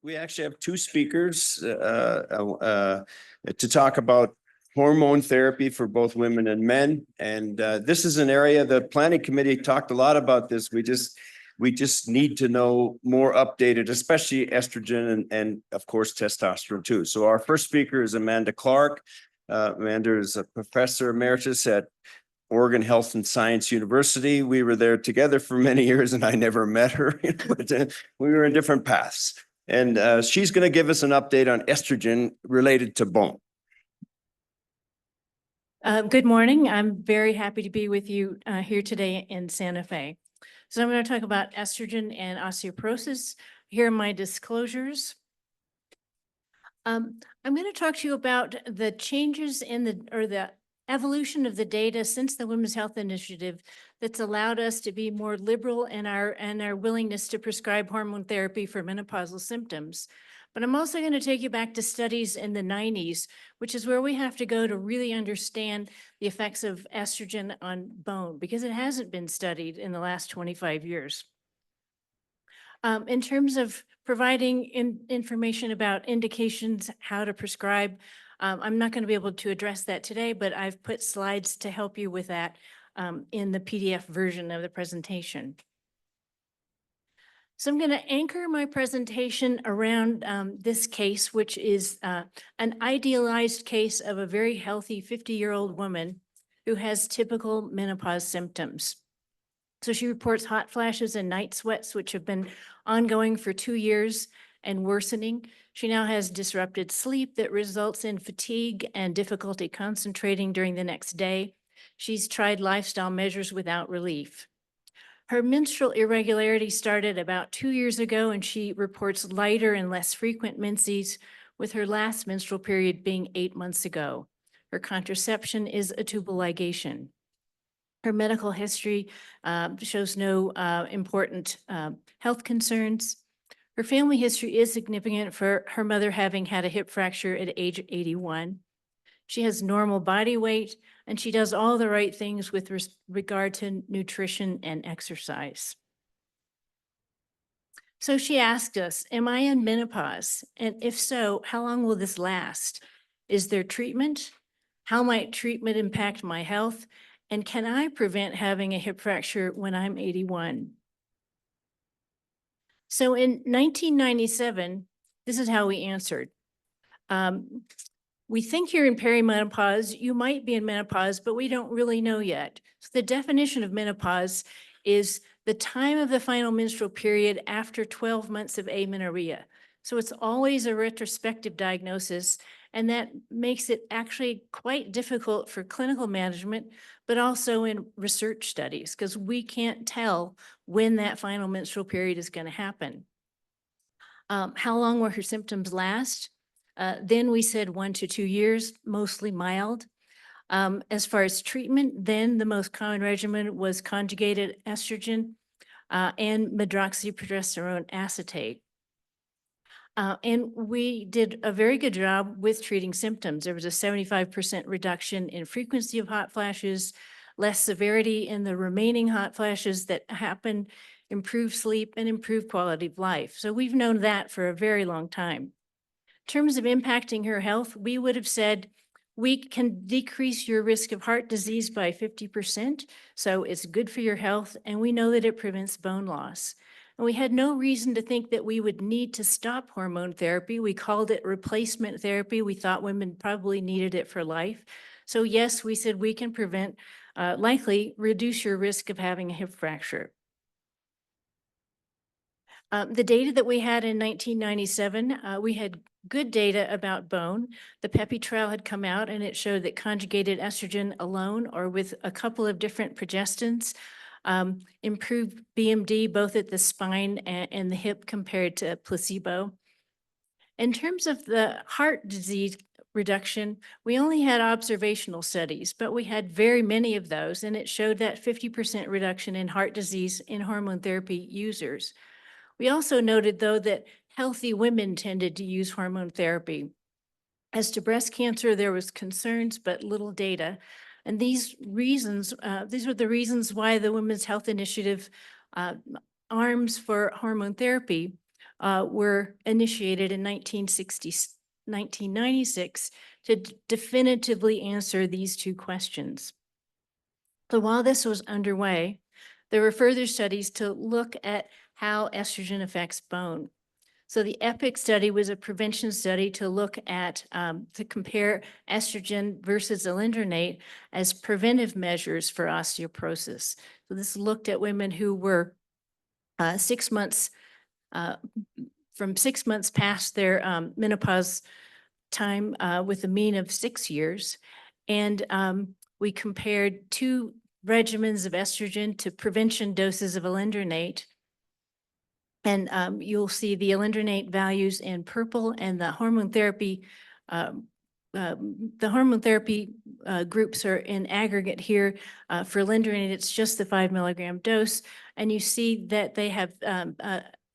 We actually have two speakers to talk about hormone therapy for both women and men. And this is an area the planning committee talked a lot about this. We just need to know more updated, especially estrogen and of course testosterone too. So our first speaker is Amanda Clark. Amanda is a professor emeritus at Oregon Health and Science University. We were there together for many years and I never met her, but we were in different paths. And she's going to give us an update on estrogen related to bone. Good morning. I'm very happy to be with you here today in Santa Fe. So I'm going to talk about estrogen and osteoporosis. Here are my disclosures. I'm going to talk to you about the changes in the evolution of the data since the Women's Health Initiative that's allowed us to be more liberal in our willingness to prescribe hormone therapy for menopausal symptoms. But I'm also going to take you back to studies in the 90s, which is where we have to go to really understand the effects of estrogen on bone, because it hasn't been studied in the last 25 years. In terms of providing information about indications, how to prescribe, I'm not going to be able to address that today, but I've put slides to help you with that in the PDF version of the presentation. So I'm going to anchor my presentation around this case, which is an idealized case of a very healthy 50-year-old woman who has typical menopause symptoms. So she reports hot flashes and night sweats, which have been ongoing for 2 years and worsening. She now has disrupted sleep that results in fatigue and difficulty concentrating during the next day. She's tried lifestyle measures without relief. Her menstrual irregularity started about 2 years ago, and she reports lighter and less frequent menses, with her last menstrual period being 8 months ago. Her contraception is a tubal ligation. Her medical history shows no important health concerns. Her family history is significant for her mother having had a hip fracture at age 81. She has normal body weight, and she does all the right things with regard to nutrition and exercise. So she asked us, am I in menopause? And if so, how long will this last? Is there treatment? How might treatment impact my health? And can I prevent having a hip fracture when I'm 81? So in 1997, this is how we answered. We think you're in perimenopause. You might be in menopause, but we don't really know yet. So the definition of menopause is the time of the final menstrual period after 12 months of amenorrhea. So it's always a retrospective diagnosis, and that makes it actually quite difficult for clinical management, but also in research studies, because we can't tell when that final menstrual period is going to happen. How long will her symptoms last? Then we said 1 to 2 years, mostly mild. As far as treatment, then the most common regimen was conjugated estrogen and medroxyprogesterone acetate. And we did a very good job with treating symptoms. There was a 75% reduction in frequency of hot flashes, less severity in the remaining hot flashes that happen, improved sleep, and improved quality of life. So we've known that for a very long time. In terms of impacting her health, we would have said, we can decrease your risk of heart disease by 50%, so it's good for your health, and we know that it prevents bone loss. And we had no reason to think that we would need to stop hormone therapy. We called it replacement therapy. We thought women probably needed it for life. So yes, we said we can prevent, likely reduce your risk of having a hip fracture. The data that we had in 1997, we had good data about bone. The PEPI trial had come out, and it showed that conjugated estrogen alone or with a couple of different progestins improved BMD both at the spine and the hip compared to placebo. In terms of the heart disease reduction, we only had observational studies, but we had very many of those, and it showed that 50% reduction in heart disease in hormone therapy users. We also noted, though, that healthy women tended to use hormone therapy. As to breast cancer, there was concerns, but little data. And these were the reasons why the Women's Health Initiative arms for hormone therapy were initiated in 1996 to definitively answer these two questions. So while this was underway, there were further studies to look at how estrogen affects bone. So the EPIC study was a prevention study to look at, to compare estrogen versus alendronate as preventive measures for osteoporosis. So this looked at women who were 6 months, from 6 months past their menopause time with a mean of 6 years. And we compared two regimens of estrogen to prevention doses of alendronate. And you'll see the alendronate values in purple and the hormone therapy. Groups are in aggregate here. For alendronate, it's just the 5 milligram dose. And you see that they have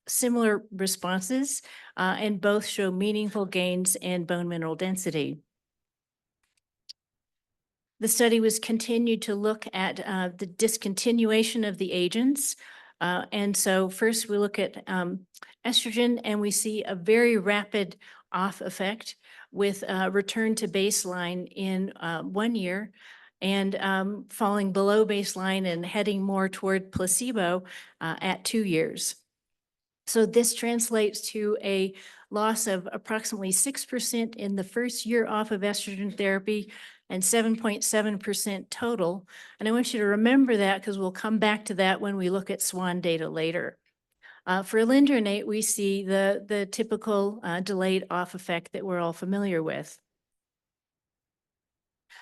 similar responses and both show meaningful gains in bone mineral density. The study was continued to look at the discontinuation of the agents. And so first we look at estrogen and we see a very rapid off effect with return to baseline in 1 year and falling below baseline and heading more toward placebo at 2 years. So this translates to a loss of approximately 6% in the first year off of estrogen therapy and 7.7% total. And I want you to remember that because we'll come back to that when we look at SWAN data later. For alendronate, we see the typical delayed off effect that we're all familiar with.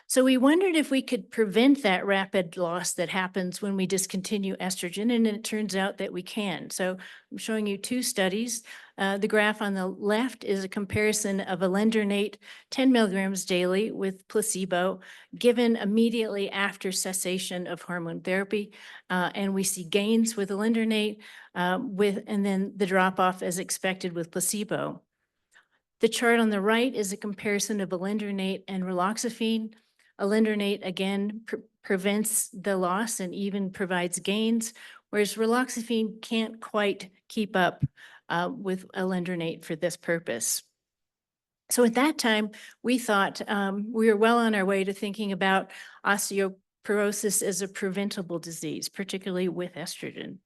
So we wondered if we could prevent that rapid loss that happens when we discontinue estrogen, and it turns out that we can. So I'm showing you two studies. The graph on the left is a comparison of alendronate 10 milligrams daily with placebo given immediately after cessation of hormone therapy. And we see gains with alendronate and then the drop off as expected with placebo. The chart on the right is a comparison of alendronate and raloxifene. Alendronate, again, prevents the loss and even provides gains, whereas raloxifene can't quite keep up with alendronate for this purpose. So at that time, we thought we were well on our way to thinking about osteoporosis as a preventable disease, particularly with estrogen.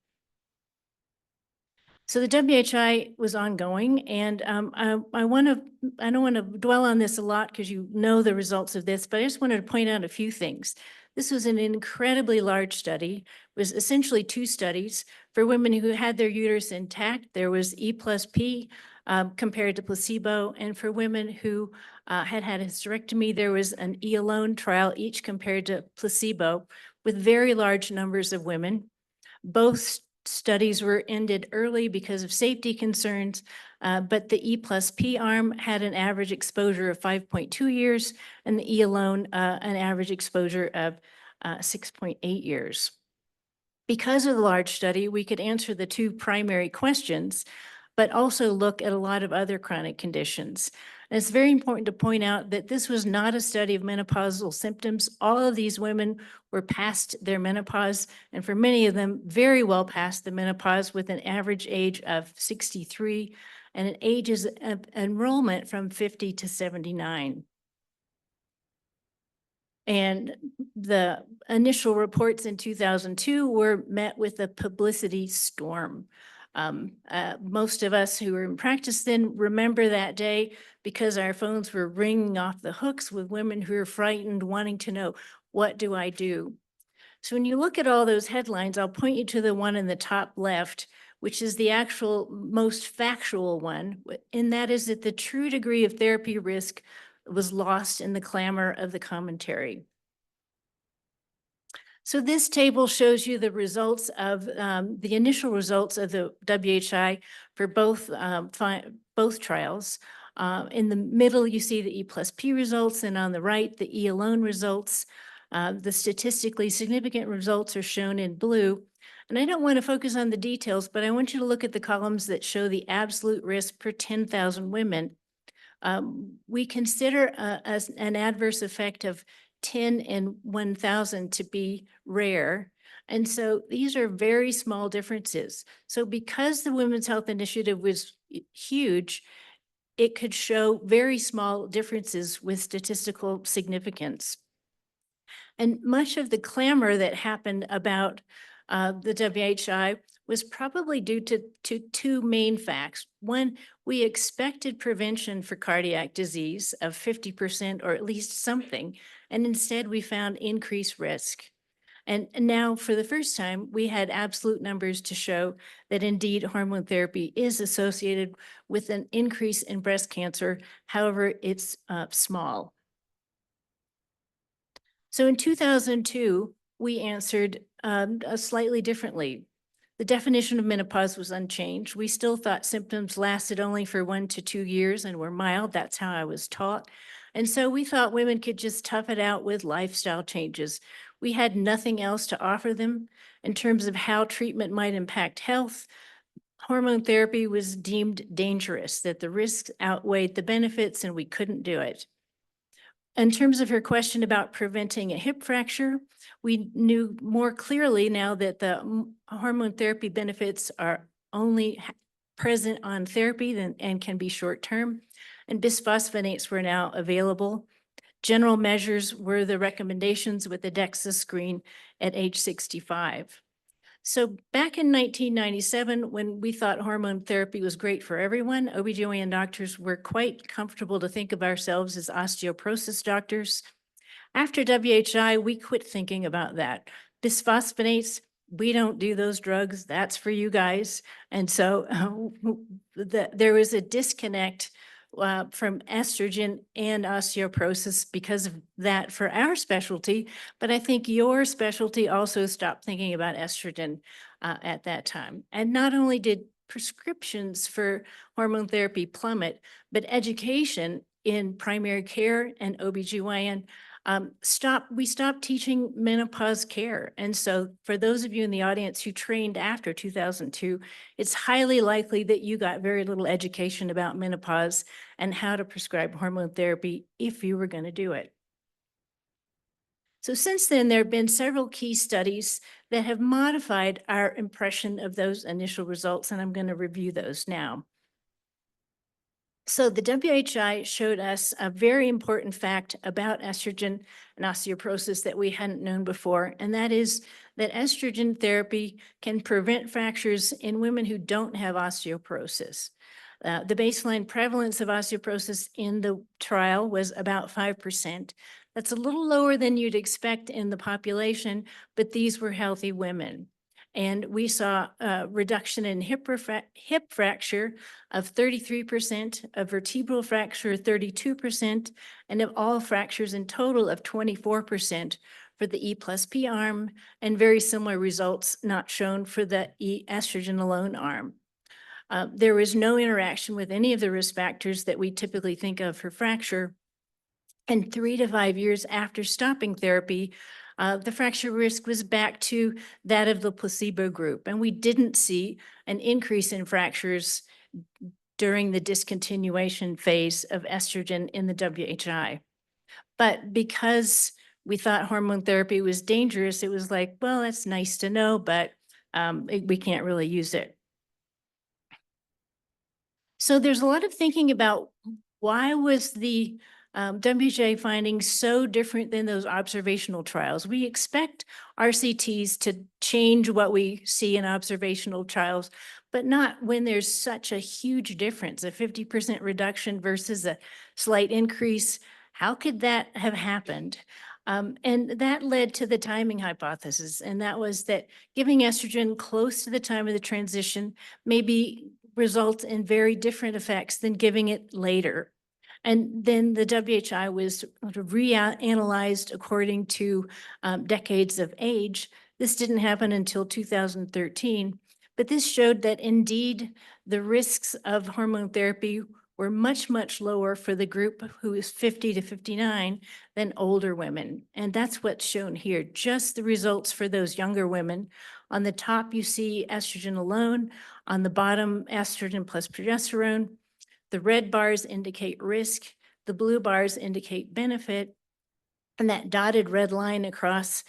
So the WHI was ongoing, and I don't want to dwell on this a lot because you know the results of this, but I just wanted to point out a few things. This was an incredibly large study. It was essentially two studies. For women who had their uterus intact, there was E plus P compared to placebo, and for women who had had a hysterectomy, there was an E alone trial, each compared to placebo, with very large numbers of women. Both studies were ended early because of safety concerns, but the E plus P arm had an average exposure of 5.2 years, and the E alone an average exposure of 6.8 years. Because of the large study, we could answer the two primary questions, but also look at a lot of other chronic conditions. And it's very important to point out that this was not a study of menopausal symptoms. All of these women were past their menopause, and for many of them, very well past the menopause with an average age of 63 and an ages of enrollment from 50 to 79. And the initial reports in 2002 were met with a publicity storm. Most of us who were in practice then remember that day because our phones were ringing off the hooks with women who were frightened, wanting to know, what do I do? So when you look at all those headlines, I'll point you to the one in the top left, which is the actual most factual one, and that is that the true degree of therapy risk was lost in the clamor of the commentary. So this table shows you the results of the initial results of the WHI for both trials. In the middle, you see the E plus P results, and on the right, the E alone results. The statistically significant results are shown in blue. And I don't want to focus on the details, but I want you to look at the columns that show the absolute risk per 10,000 women. We consider an adverse effect of 10 in 1,000 to be rare. And so these are very small differences. So because the Women's Health Initiative was huge, it could show very small differences with statistical significance. And much of the clamor that happened about the WHI was probably due to two main facts. One, we expected prevention for cardiac disease of 50% or at least something, and instead we found increased risk. And now, for the first time, we had absolute numbers to show that indeed hormone therapy is associated with an increase in breast cancer. However, it's small. So in 2002, we answered slightly differently. The definition of menopause was unchanged. We still thought symptoms lasted only for 1 to 2 years and were mild. That's how I was taught. And so we thought women could just tough it out with lifestyle changes. We had nothing else to offer them in terms of how treatment might impact health. Hormone therapy was deemed dangerous, that the risks outweighed the benefits, and we couldn't do it. In terms of her question about preventing a hip fracture, we knew more clearly now that the hormone therapy benefits are only present on therapy and can be short-term, and bisphosphonates were now available. General measures were the recommendations with the DEXA screen at age 65. So back in 1997, when we thought hormone therapy was great for everyone, OBGYN doctors were quite comfortable to think of ourselves as osteoporosis doctors. After WHI, we quit thinking about that. Bisphosphonates, we don't do those drugs. That's for you guys. And so there was a disconnect from estrogen and osteoporosis because of that for our specialty. But I think your specialty also stopped thinking about estrogen at that time. And not only did prescriptions for hormone therapy plummet, but education in primary care and OBGYN we stopped teaching menopause care. And so for those of you in the audience who trained after 2002, it's highly likely that you got very little education about menopause and how to prescribe hormone therapy if you were going to do it. So since then, there have been several key studies that have modified our impression of those initial results, and I'm going to review those now. So the WHI showed us a very important fact about estrogen and osteoporosis that we hadn't known before, and that is that estrogen therapy can prevent fractures in women who don't have osteoporosis. The baseline prevalence of osteoporosis in the trial was about 5%. That's a little lower than you'd expect in the population, but these were healthy women. And we saw a reduction in hip fracture of 33%, a vertebral fracture 32%, and of all fractures in total of 24% for the E plus P arm, and very similar results not shown for the estrogen alone arm. There was no interaction with any of the risk factors that we typically think of for fracture. And 3 to 5 years after stopping therapy, the fracture risk was back to that of the placebo group. And we didn't see an increase in fractures during the discontinuation phase of estrogen in the WHI. But because we thought hormone therapy was dangerous, it was like, well, that's nice to know, but we can't really use it. So there's a lot of thinking about why was the WHI findings so different than those observational trials. We expect RCTs to change what we see in observational trials, but not when there's such a huge difference, a 50% reduction versus a slight increase. How could that have happened? And that led to the timing hypothesis, and that was that giving estrogen close to the time of the transition maybe results in very different effects than giving it later. And then the WHI was reanalyzed according to decades of age. This didn't happen until 2013, but this showed that indeed the risks of hormone therapy were much, much lower for the group who is 50 to 59 than older women. And that's what's shown here, just the results for those younger women. On the top, you see estrogen alone. On the bottom, estrogen plus progesterone. The red bars indicate risk, the blue bars indicate benefit, and that dotted red line across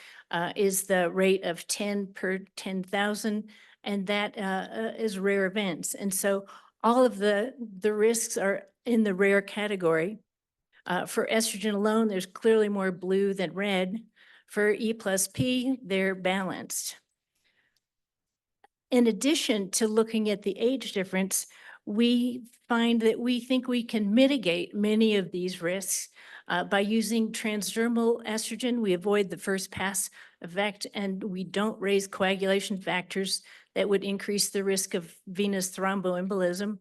is the rate of 10 per 10,000, and that is rare events. And so all of the risks are in the rare category. For estrogen alone, there's clearly more blue than red. For E plus P, they're balanced. In addition to looking at the age difference, we find that we think we can mitigate many of these risks by using transdermal estrogen. We avoid the first pass effect, and we don't raise coagulation factors that would increase the risk of venous thromboembolism.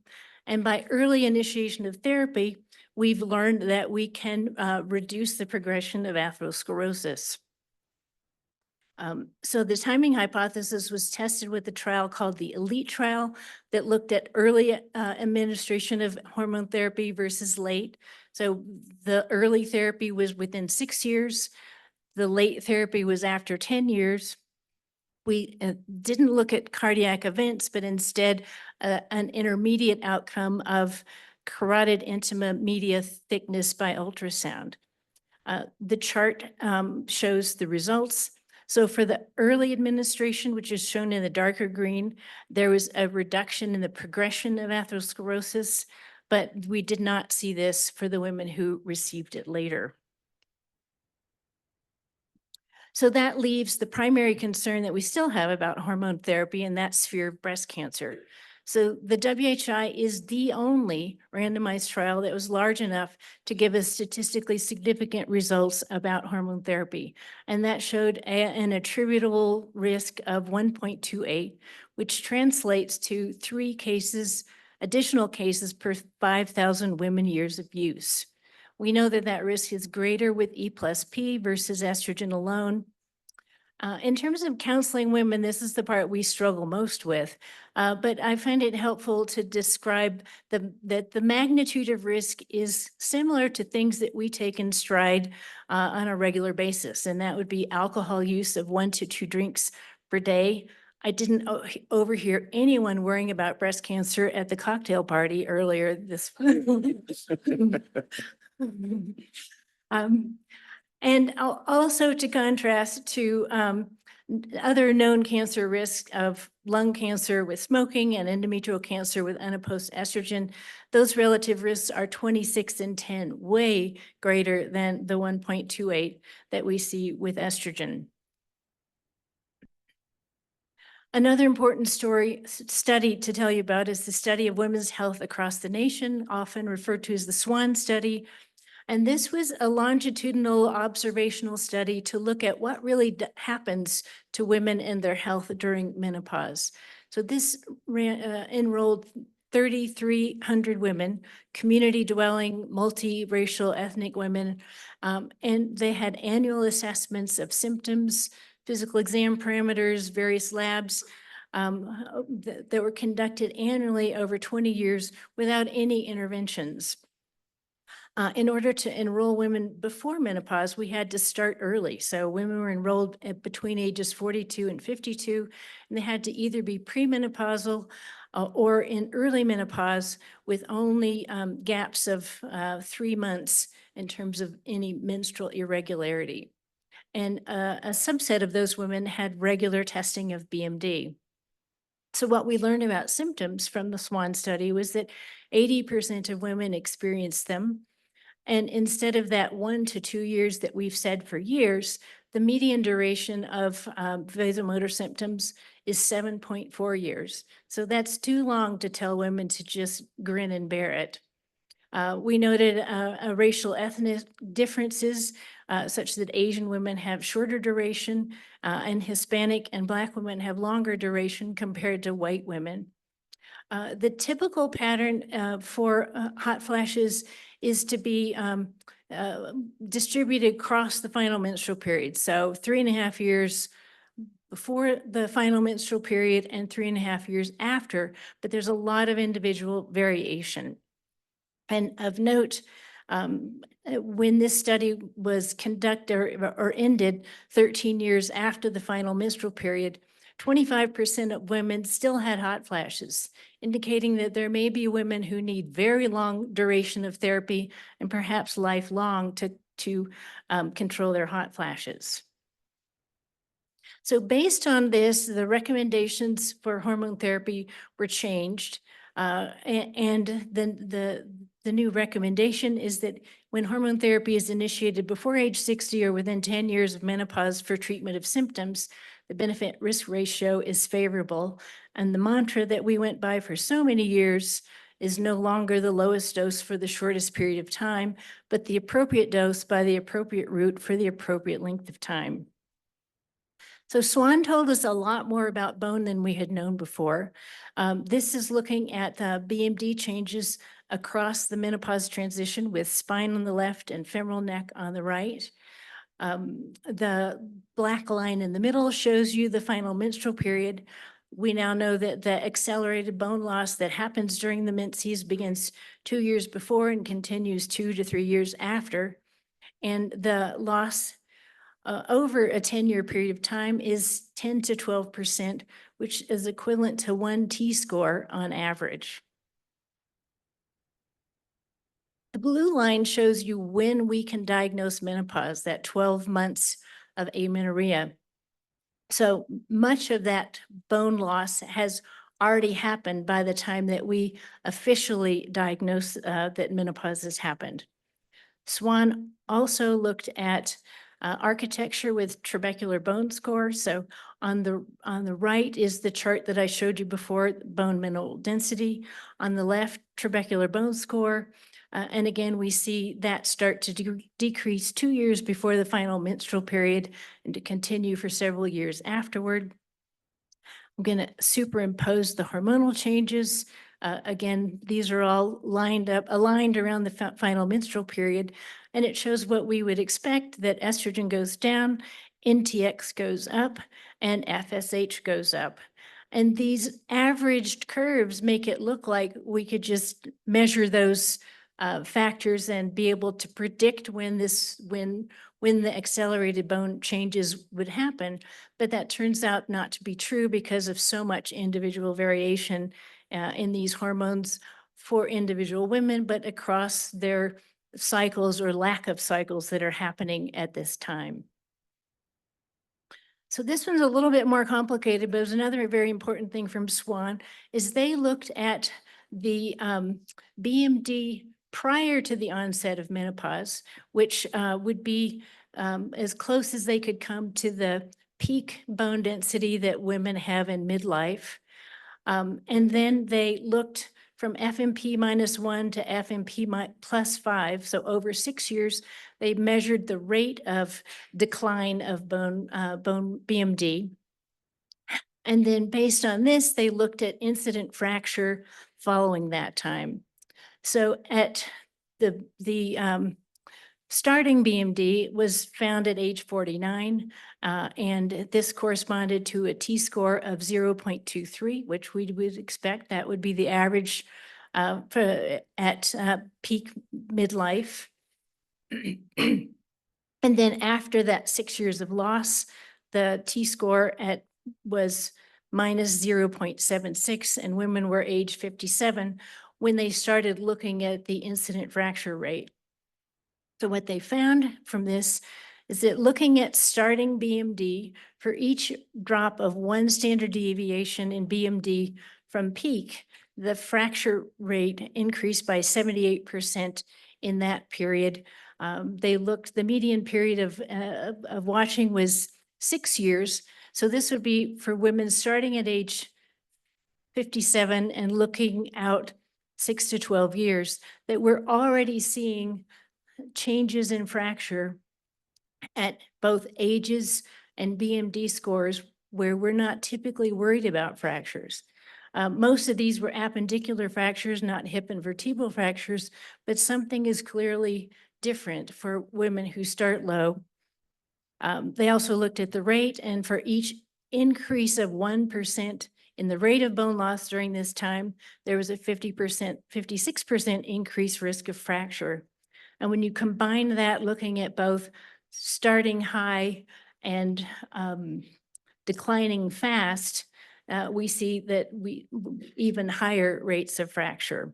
And by early initiation of therapy, we've learned that we can reduce the progression of atherosclerosis. So the timing hypothesis was tested with a trial called the ELITE trial that looked at early administration of hormone therapy versus late. So the early therapy was within 6 years. The late therapy was after 10 years. We didn't look at cardiac events, but instead an intermediate outcome of carotid intima media thickness by ultrasound. The chart shows the results. So for the early administration, which is shown in the darker green, there was a reduction in the progression of atherosclerosis, but we did not see this for the women who received it later. So that leaves the primary concern that we still have about hormone therapy in that sphere of breast cancer. So the WHI is the only randomized trial that was large enough to give us statistically significant results about hormone therapy. And that showed an attributable risk of 1.28, which translates to 3 cases, additional cases per 5,000 women years of use. We know that that risk is greater with E plus P versus estrogen alone. In terms of counseling women, this is the part we struggle most with, but I find it helpful to describe that the magnitude of risk is similar to things that we take in stride on a regular basis, and that would be alcohol use of 1 to 2 drinks per day. I didn't overhear anyone worrying about breast cancer at the cocktail party earlier this. And also to contrast to other known cancer risks of lung cancer with smoking and endometrial cancer with unopposed estrogen, those relative risks are 26 and 10, way greater than the 1.28 that we see with estrogen. Another important study to tell you about is the study of women's health across the nation, often referred to as the SWAN study. And this was a longitudinal observational study to look at what really happens to women and their health during menopause. So this enrolled 3,300 women, community dwelling, multiracial ethnic women, and they had annual assessments of symptoms, physical exam parameters, various labs that were conducted annually over 20 years without any interventions. In order to enroll women before menopause, we had to start early. So women were enrolled between ages 42 and 52, and they had to either be premenopausal or in early menopause with only gaps of 3 months in terms of any menstrual irregularity. And a subset of those women had regular testing of BMD. So what we learned about symptoms from the SWAN study was that 80% of women experienced them. And instead of that 1 to 2 years that we've said for years, the median duration of vasomotor symptoms is 7.4 years. So that's too long to tell women to just grin and bear it. We noted racial ethnic differences such that Asian women have shorter duration and Hispanic and Black women have longer duration compared to white women. The typical pattern for hot flashes is to be distributed across the final menstrual period. So 3.5 years before the final menstrual period and 3.5 years after, but there's a lot of individual variation. And of note, when this study was conducted or ended 13 years after the final menstrual period, 25% of women still had hot flashes, indicating that there may be women who need very long duration of therapy and perhaps lifelong to control their hot flashes. So based on this, the recommendations for hormone therapy were changed. And then the new recommendation is that when hormone therapy is initiated before age 60 or within 10 years of menopause for treatment of symptoms, the benefit risk ratio is favorable. And the mantra that we went by for so many years is no longer the lowest dose for the shortest period of time, but the appropriate dose by the appropriate route for the appropriate length of time. So SWAN told us a lot more about bone than we had known before. This is looking at the BMD changes across the menopause transition with spine on the left and femoral neck on the right. The black line in the middle shows you the final menstrual period. We now know that the accelerated bone loss that happens during the menses begins 2 years before and continues 2 to 3 years after. And the loss over a 10-year period of time is 10 to 12%, which is equivalent to 1 T-score on average. The blue line shows you when we can diagnose menopause, that 12 months of amenorrhea. So much of that bone loss has already happened by the time that we officially diagnose that menopause has happened. SWAN also looked at architecture with trabecular bone score. So on the right is the chart that I showed you before, bone mineral density. On the left, trabecular bone score. And again, we see that start to decrease 2 years before the final menstrual period and to continue for several years afterward. I'm going to superimpose the hormonal changes. Again, these are all aligned around the final menstrual period, and it shows what we would expect, that estrogen goes down, NTX goes up, and FSH goes up. And these averaged curves make it look like we could just measure those factors and be able to predict when the accelerated bone changes would happen. But that turns out not to be true because of so much individual variation in these hormones for individual women, but across their cycles or lack of cycles that are happening at this time. So this one's a little bit more complicated, but it was another very important thing from SWAN is they looked at the BMD prior to the onset of menopause, which would be as close as they could come to the peak bone density that women have in midlife. And then they looked from FMP -1 to FMP +5. So over 6 years, they measured the rate of decline of bone BMD. And then based on this, they looked at incident fracture following that time. So at the starting BMD was found at age 49, and this corresponded to a T-score of 0.23, which we would expect. That would be the average at peak midlife. And then after that 6 years of loss, the T-score was minus 0.76, and women were age 57 when they started looking at the incident fracture rate. So what they found from this is that looking at starting BMD for each drop of 1 standard deviation in BMD from peak, the fracture rate increased by 78% in that period. The median period of watching was 6 years. So this would be for women starting at age 57 and looking out 6 to 12 years, that we're already seeing changes in fracture at both ages and BMD scores where we're not typically worried about fractures. Most of these were appendicular fractures, not hip and vertebral fractures, but something is clearly different for women who start low. They also looked at the rate, and for each increase of 1% in the rate of bone loss during this time, there was a 56% increased risk of fracture. And when you combine that, looking at both starting high and declining fast, we see that even higher rates of fracture.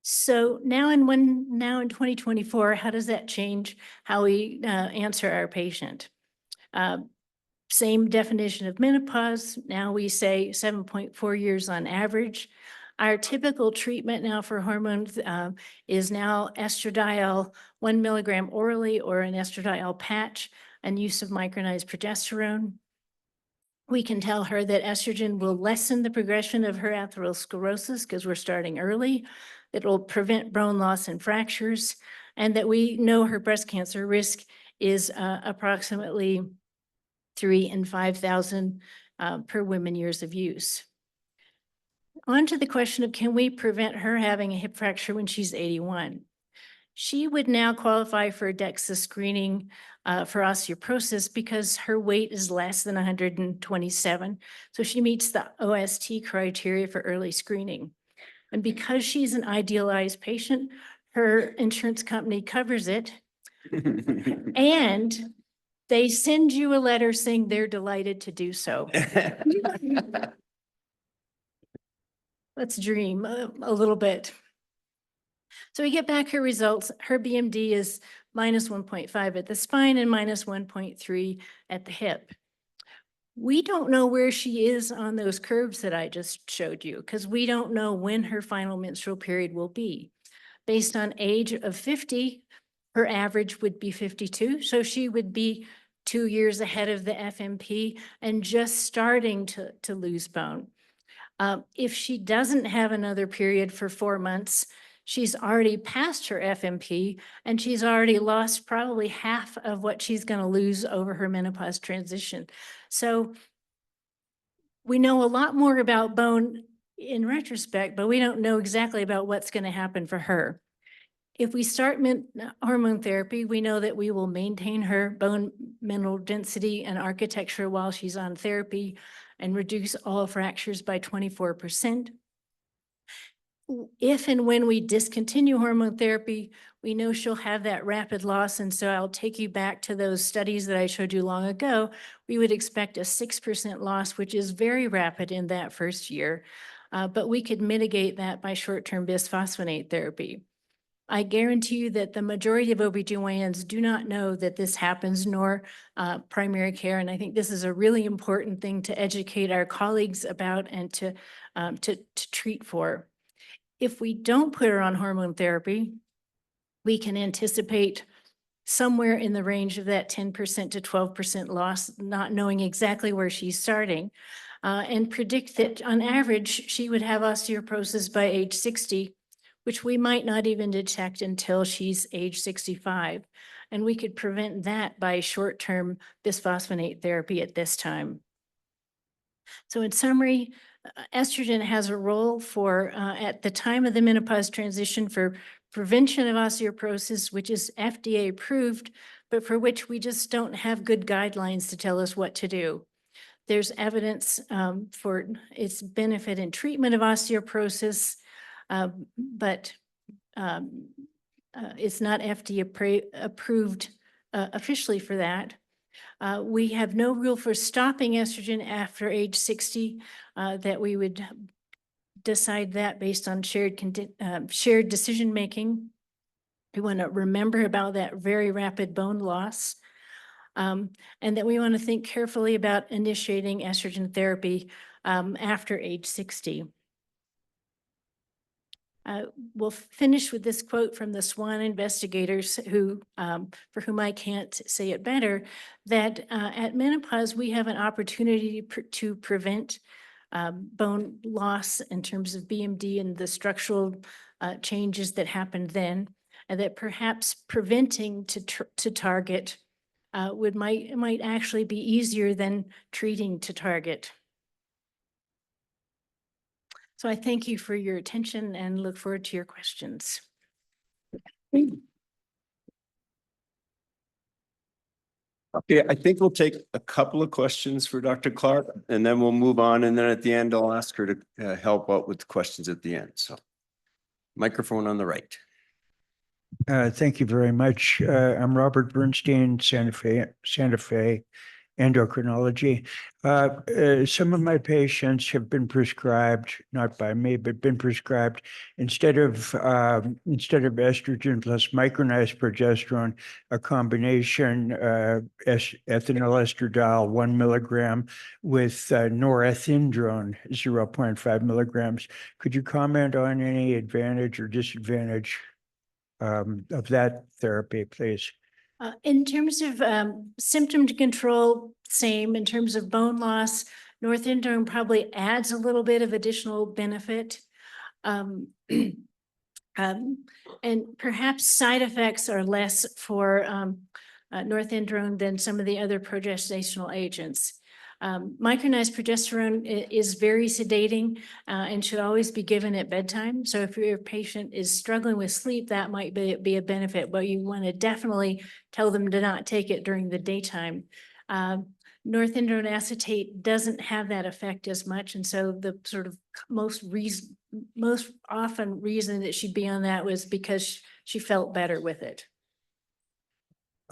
So now in 2024, how does that change how we answer our patient? Same definition of menopause. Now we say 7.4 years on average. Our typical treatment now for hormones is now estradiol 1 milligram orally or an estradiol patch and use of micronized progesterone. We can tell her that estrogen will lessen the progression of her atherosclerosis because we're starting early. It will prevent bone loss and fractures, and that we know her breast cancer risk is approximately 3 in 5,000 per women years of use. On to the question of, can we prevent her having a hip fracture when she's 81? She would now qualify for a DEXA screening for osteoporosis because her weight is less than 127. So she meets the OST criteria for early screening. And because she's an idealized patient, her insurance company covers it. And they send you a letter saying they're delighted to do so. Let's dream a little bit. So we get back her results. Her BMD is minus 1.5 at the spine and minus 1.3 at the hip. We don't know where she is on those curves that I just showed you because we don't know when her final menstrual period will be. Based on age of 50, her average would be 52. So she would be 2 years ahead of the FMP and just starting to lose bone. If she doesn't have another period for 4 months, she's already passed her FMP and she's already lost probably half of what she's going to lose over her menopause transition. So we know a lot more about bone in retrospect, but we don't know exactly about what's going to happen for her. If we start hormone therapy, we know that we will maintain her bone mineral density and architecture while she's on therapy and reduce all fractures by 24%. If and when we discontinue hormone therapy, we know she'll have that rapid loss. And so I'll take you back to those studies that I showed you long ago. We would expect a 6% loss, which is very rapid in that first year. But we could mitigate that by short-term bisphosphonate therapy. I guarantee you that the majority of OBGYNs do not know that this happens, nor primary care. And I think this is a really important thing to educate our colleagues about and to treat for. If we don't put her on hormone therapy, we can anticipate somewhere in the range of that 10% to 12% loss, not knowing exactly where she's starting, and predict that on average, she would have osteoporosis by age 60, which we might not even detect until she's age 65. And we could prevent that by short-term bisphosphonate therapy at this time. So in summary, estrogen has a role for, at the time of the menopause transition, for prevention of osteoporosis, which is FDA approved, but for which we just don't have good guidelines to tell us what to do. There's evidence for its benefit in treatment of osteoporosis, but it's not FDA approved officially for that. We have no rule for stopping estrogen after age 60, that we would decide that based on shared decision-making. We want to remember about that very rapid bone loss, and that we want to think carefully about initiating estrogen therapy after age 60. We'll finish with this quote from the SWAN investigators who, for whom I can't say it better, that at menopause, we have an opportunity to prevent bone loss in terms of BMD and the structural changes that happened then, and that perhaps preventing to target might actually be easier than treating to target. So I thank you for your attention and look forward to your questions. Okay, I think we'll take a couple of questions for Dr. Clark, and then we'll move on. And then at the end, I'll ask her to help out with the questions at the end. So microphone on the right. Thank you very much. I'm Robert Bernstein, Santa Fe, endocrinology. Some of my patients have been prescribed, not by me, but been prescribed instead of estrogen plus micronized progesterone, a combination ethinyl estradiol 1 milligram with norethindrone 0.5 milligrams. Could you comment on any advantage or disadvantage of that therapy, please? In terms of symptom control, same. In terms of bone loss, norethindrone probably adds a little bit of additional benefit. And perhaps side effects are less for norethindrone than some of the other progestational agents. Micronized progesterone is very sedating and should always be given at bedtime. So if your patient is struggling with sleep, that might be a benefit, but you want to definitely tell them to not take it during the daytime. Norethindrone acetate doesn't have that effect as much. And so the sort of most often reason that she'd be on that was because she felt better with it.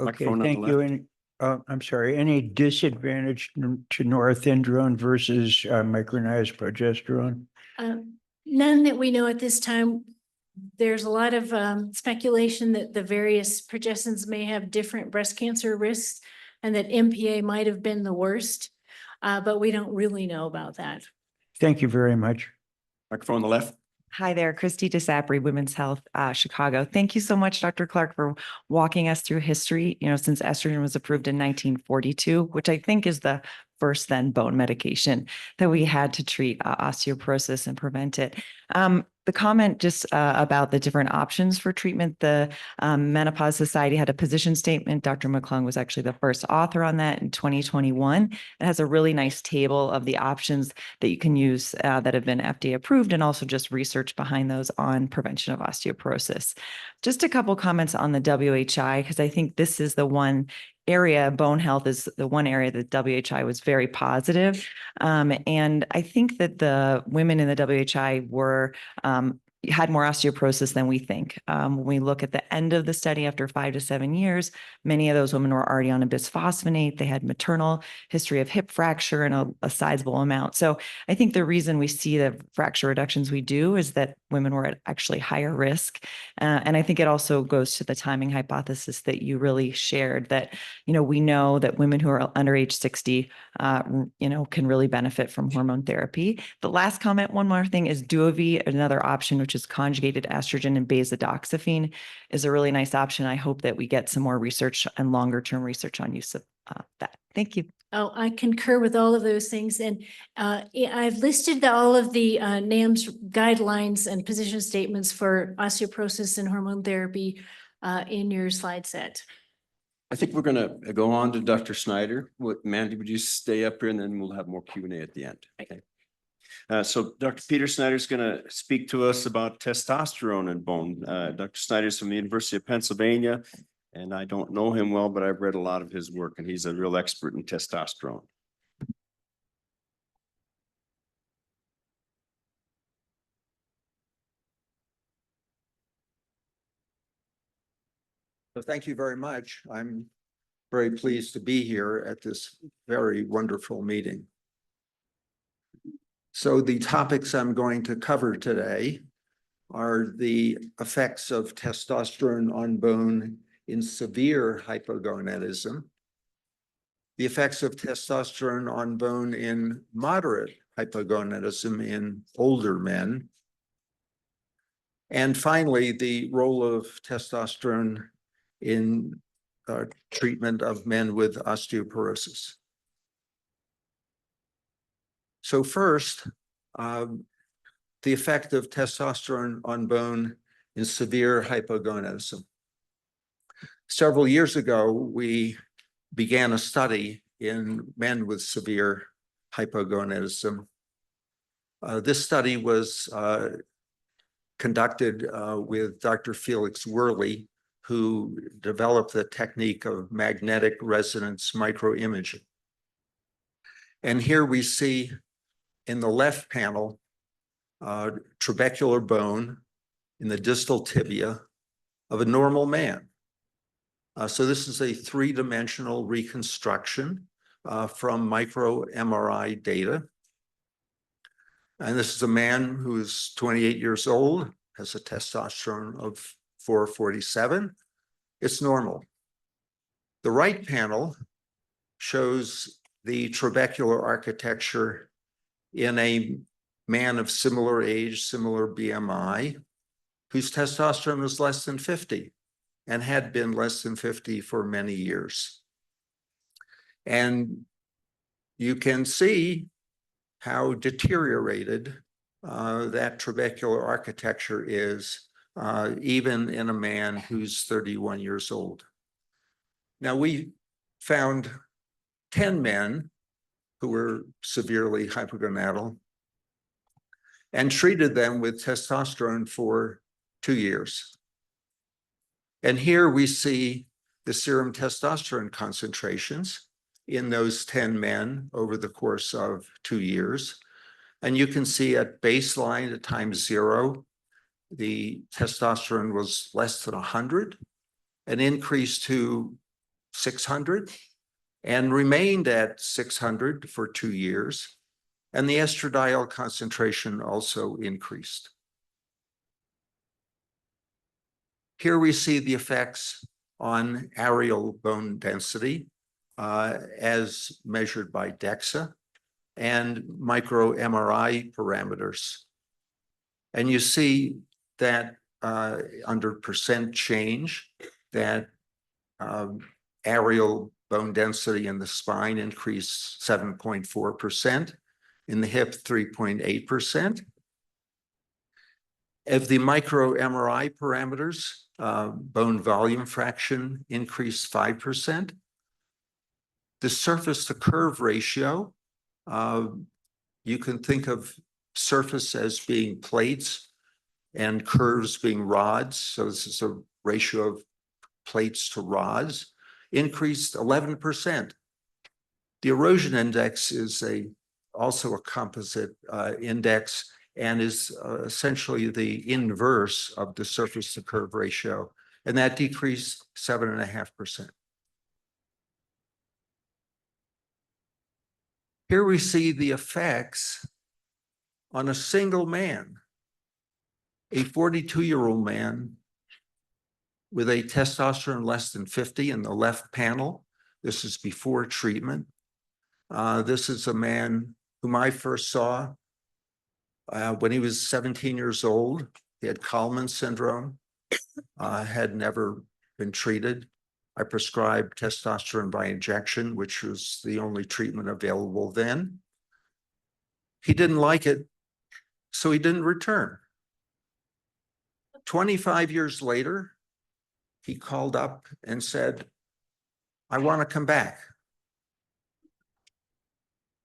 Okay, Microphone on the thank you. left. And I'm sorry, any disadvantage to norethindrone versus micronized progesterone? None that we know at this time. There's a lot of speculation that the various progestins may have different breast cancer risks and that MPA might have been the worst, but we don't really know about that. Thank you very much. Microphone on the left. Hi there, Christy DeSapri, Women's Health, Chicago. Thank you so much, Dr. Clark, for walking us through history, since estrogen was approved in 1942, which I think is the first then bone medication that we had to treat osteoporosis and prevent it. The comment just about the different options for treatment, the Menopause Society had a position statement. Dr. McClung was actually the first author on that in 2021. It has a really nice table of the options that you can use that have been FDA approved and also just research behind those on prevention of osteoporosis. Just a couple comments on the WHI, because I think this is the one area, bone health is the one area that WHI was very positive. And I think that the women in the WHI had more osteoporosis than we think. When we look at the end of the study after 5 to 7 years, many of those women were already on a bisphosphonate. They had maternal history of hip fracture and a sizable amount. So I think the reason we see the fracture reductions we do is that women were at actually higher risk. And I think it also goes to the timing hypothesis that you really shared that, we know that women who are under age 60, can really benefit from hormone therapy. The last comment, one more thing, is Duovy, another option, which is conjugated estrogen and beta-doxyphene, is a really nice option. I hope that we get some more research and longer term research on use of that. Thank you. Oh, I concur with all of those things. And I've listed all of the NAMS guidelines and position statements for osteoporosis and hormone therapy in your slide set. I think we're going to go on to Dr. Snyder. Mandy, would you stay up here and then we'll have more Q&A at the end. Okay. So Dr. Peter Snyder is going to speak to us about testosterone and bone. Dr. Snyder is from the University of Pennsylvania, and I don't know him well, but I've read a lot of his work, and he's a real expert in testosterone. So thank you very much. I'm very pleased to be here at this very wonderful meeting. So the topics I'm going to cover today are the effects of testosterone on bone in severe hypogonadism, the effects of testosterone on bone in moderate hypogonadism in older men, and finally, the role of testosterone in treatment of men with osteoporosis. So first, the effect of testosterone on bone in severe hypogonadism. Several years ago, we began a study in men with severe hypogonadism. This study was conducted with Dr. Felix Worley, who developed the technique of magnetic resonance microimaging. And here we see in the left panel, trabecular bone in the distal tibia of a normal man. So this is a three-dimensional reconstruction from micro MRI data. And this is a man who is 28 years old, has a testosterone of 447. It's normal. The right panel shows the trabecular architecture in a man of similar age, similar BMI, whose testosterone was less than 50 and had been less than 50 for many years. And you can see how deteriorated that trabecular architecture is, even in a man who's 31 years old. Now, we found 10 men who were severely hypogonadal and treated them with testosterone for 2 years. And here we see the serum testosterone concentrations in those 10 men over the course of 2 years. And you can see at baseline at time 0, the testosterone was less than 100, and increased to 600, and remained at 600 for 2 years. And the estradiol concentration also increased. Here we see the effects on areal bone density as measured by DEXA and micro MRI parameters. And you see that under percent change, that areal bone density in the spine increased 7.4%, in the hip 3.8%. Of the micro MRI parameters, bone volume fraction increased 5%. The surface to curve ratio, you can think of surface as being plates and curves being rods. So this is a ratio of plates to rods, increased 11%. The erosion index is also a composite index, and is essentially the inverse of the surface to curve ratio, and that decreased 7.5%. Here we see the effects on a single man, a 42-year-old man with a testosterone less than 50 in the left panel. This is before treatment. This is a man whom I first saw when he was 17 years old. He had Kallmann syndrome, had never been treated. I prescribed testosterone by injection, which was the only treatment available then. He didn't like it, so he didn't return. 25 years later, he called up and said, "I want to come back."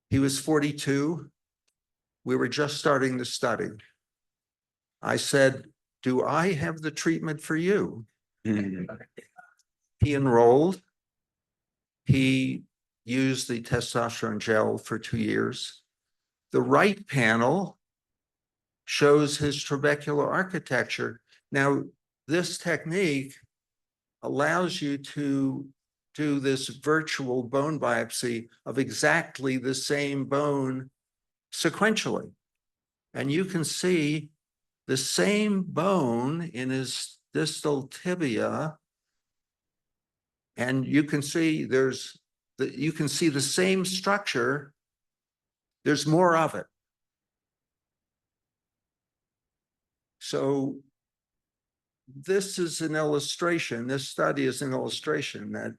He was 42. We were just starting the study. I said, "Do I have the treatment for you?" He enrolled. He used the testosterone gel for 2 years. The right panel shows his trabecular architecture. Now, this technique allows you to do this virtual bone biopsy of exactly the same bone sequentially. And you can see the same bone in his distal tibia, and you can see the same structure. There's more of it. So this is an illustration, this study is an illustration that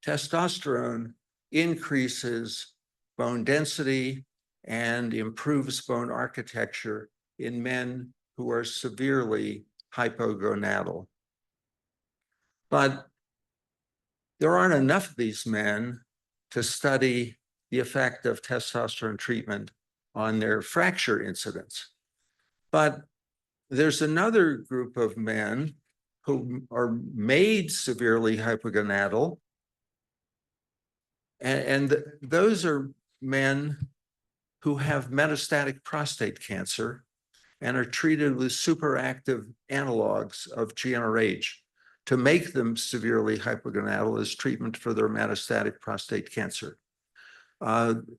testosterone increases bone density and improves bone architecture in men who are severely hypogonadal. But there aren't enough of these men to study the effect of testosterone treatment on their fracture incidence. But there's another group of men who are made severely hypogonadal, and those are men who have metastatic prostate cancer and are treated with superactive analogs of GnRH. to make them severely hypogonadal as treatment for their metastatic prostate cancer.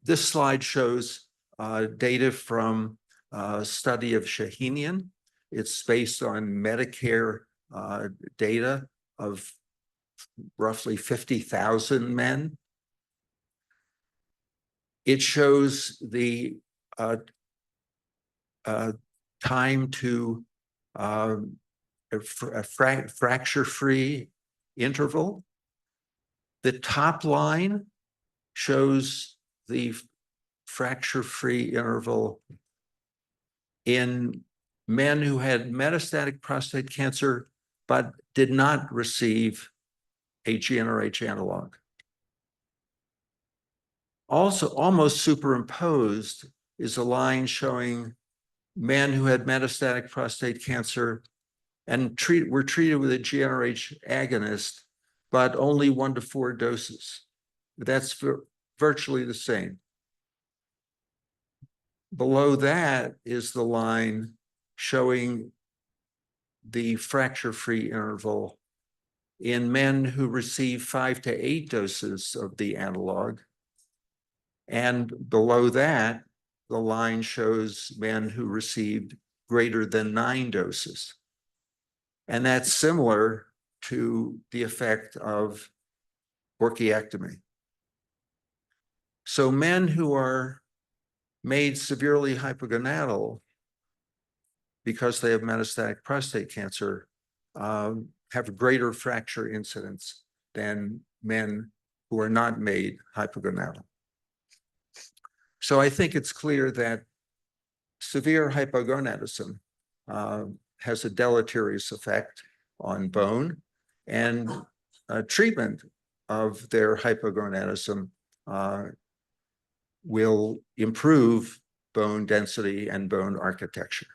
This slide shows data from a study of Shahinian. It's based on Medicare data of roughly 50,000 men. It shows the time to a fracture-free interval. The top line shows the fracture-free interval in men who had metastatic prostate cancer but did not receive a GnRH analog. Also, almost superimposed is a line showing men who had metastatic prostate cancer and were treated with a GnRH agonist, but only 1 to 4 doses. That's virtually the same. Below that is the line showing the fracture-free interval in men who receive 5 to 8 doses of the analog. And below that, the line shows men who received greater than 9 doses. And that's similar to the effect of orchiectomy. So men who are made severely hypogonadal because they have metastatic prostate cancer have a greater fracture incidence than men who are not made hypogonadal. So I think it's clear that severe hypogonadism has a deleterious effect on bone, and treatment of their hypogonadism will improve bone density and bone architecture.